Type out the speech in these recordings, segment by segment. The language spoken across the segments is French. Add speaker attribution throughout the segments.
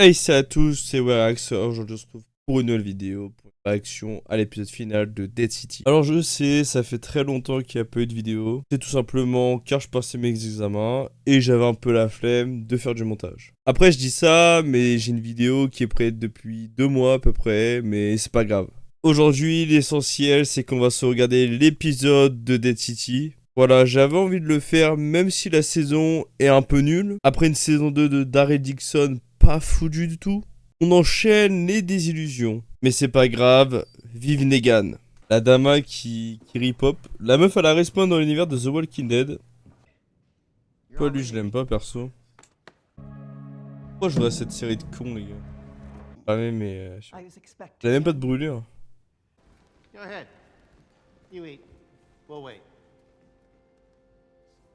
Speaker 1: Hey, salut à tous, c'est Werax. Aujourd'hui, on se retrouve pour une nouvelle vidéo, pour une réaction à l'épisode final de Dead City. Alors, je sais, ça fait très longtemps qu'il n'y a pas eu de vidéo. C'est tout simplement car je passais mes examens et j'avais un peu la flemme de faire du montage. Après, je dis ça, mais j'ai une vidéo qui est prête depuis 2 mois à peu près, mais c'est pas grave. Aujourd'hui, l'essentiel, c'est qu'on va se regarder l'épisode de Dead City. Voilà, j'avais envie de le faire même si la saison est un peu nulle. Après une saison 2 de Daryl Dixon, pas foutu du tout. On enchaîne les désillusions. Mais c'est pas grave, vive Negan. La dama qui rip-hop. La meuf elle a respawn dans l'univers de The Walking Dead. Pourquoi lui je l'aime pas perso. Pourquoi je voudrais cette série de cons les gars. Ah mais elle a même pas de brûlure.
Speaker 2: Go ahead. You eat. We'll wait.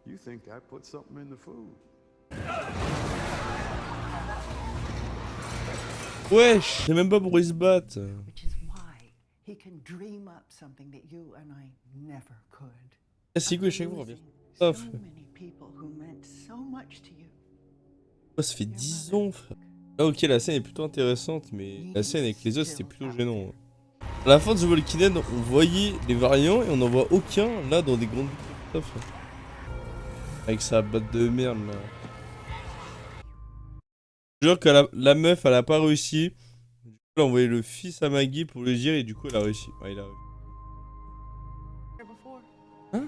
Speaker 3: You think I put something in the food?
Speaker 1: Wesh, je sais même pas pourquoi ils se battent.
Speaker 4: Which is why he can dream up something that you and I never could.
Speaker 1: Ah c'est quoi chaque fois bien.
Speaker 4: So many people who meant so much to you.
Speaker 1: Oh, ça fait 10 ans frère. Ah ok la scène est plutôt intéressante mais la scène avec les os c'était plutôt gênant. À la fin de The Walking Dead on voyait les variants et on n'en voit aucun là dans des grandes boucles. Avec sa batte de merde là. Je jure que la meuf elle a pas réussi. Du coup elle a envoyé le fils à Maggie pour le dire et du coup elle a réussi. Ouais il a réussi. Hein?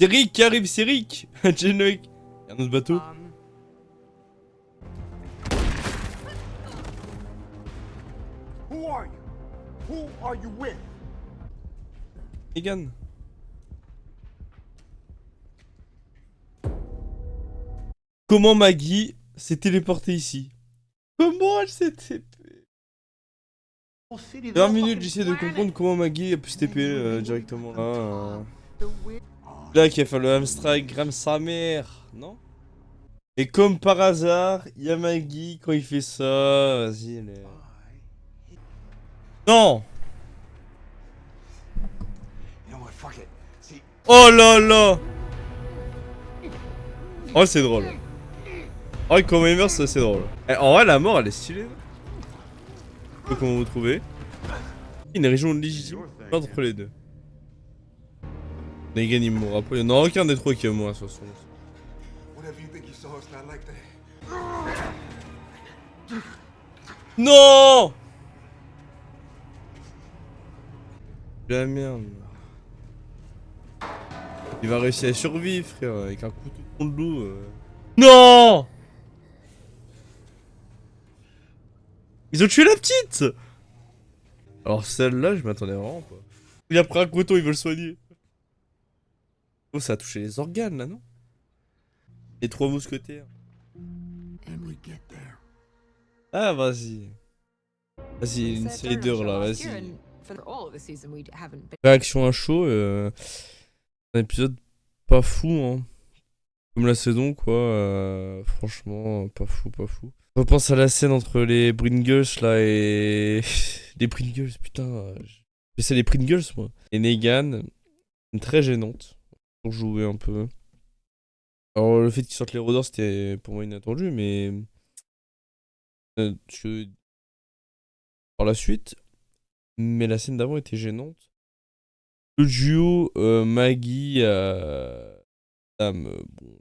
Speaker 1: C'est Rick qui arrive, c'est Rick. Genoek. Y'a un autre bateau.
Speaker 3: Who are you? Who are you with?
Speaker 1: Negan. Comment Maggie s'est téléportée ici? Comment elle s'est TP? 20 minutes j'essaie de comprendre comment Maggie a pu se TP directement là. Là qui a fait le hamstrike, grame sa mère, non? Et comme par hasard, il y a Maggie quand il fait ça. Vas-y, elle est... Non! Oh là là! Oh c'est drôle. Oh comment il meurt ça c'est drôle. En vrai la mort elle est stylée. Je sais pas comment vous trouvez. Une région légitime entre les deux. Negan il mourra pas. Il n'y en a aucun des trois qui va mourir de toute façon. Non! La merde. Il va réussir à survivre frère avec un couteau dans le dos. Non! Ils ont tué la petite! Alors celle-là, je m'attendais vraiment pas. Il a pris un couteau, il veut le soigner. Oh, ça a touché les organes là, non? Les 3 mousquetaires. Ah, vas-y. Vas-y, une série d'heures là, vas-y. Réaction à chaud, un épisode pas fou, hein. Comme la saison, quoi. Franchement, pas fou, pas fou. On pense à la scène entre les Pringles là et... les Pringles, putain. J'ai ça les Pringles, moi. Et Negan, très gênante. Pour jouer un peu. Alors, le fait qu'ils sortent les rôdeurs, c'était pour moi inattendu, mais... par la suite. Mais la scène d'avant était gênante. Le duo Maggie... bon...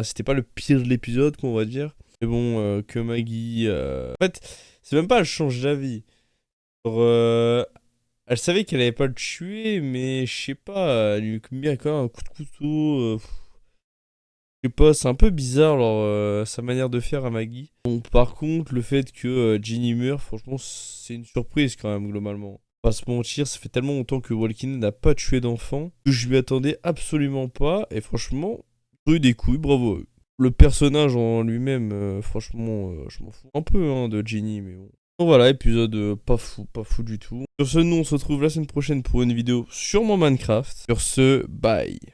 Speaker 1: C'était pas le pire de l'épisode qu'on va dire. Mais bon, que Maggie... En fait, c'est même pas elle change d'avis. Elle savait qu'elle allait pas le tuer, mais je sais pas, elle lui a mis quand même un coup de couteau. Je sais pas, c'est un peu bizarre sa manière de faire à Maggie. Bon, par contre, le fait que Ginny meurt, franchement, c'est une surprise quand même, globalement. Pas se mentir, ça fait tellement longtemps que Walking Dead n'a pas tué d'enfant que je m'y attendais absolument pas. Et franchement... eu des couilles, bravo. Le personnage en lui-même, franchement, je m'en fous un peu hein, de Ginny, mais bon. Donc voilà, épisode pas fou du tout. Sur ce, nous on se retrouve la semaine prochaine pour une vidéo sur mon Minecraft. Sur ce, bye.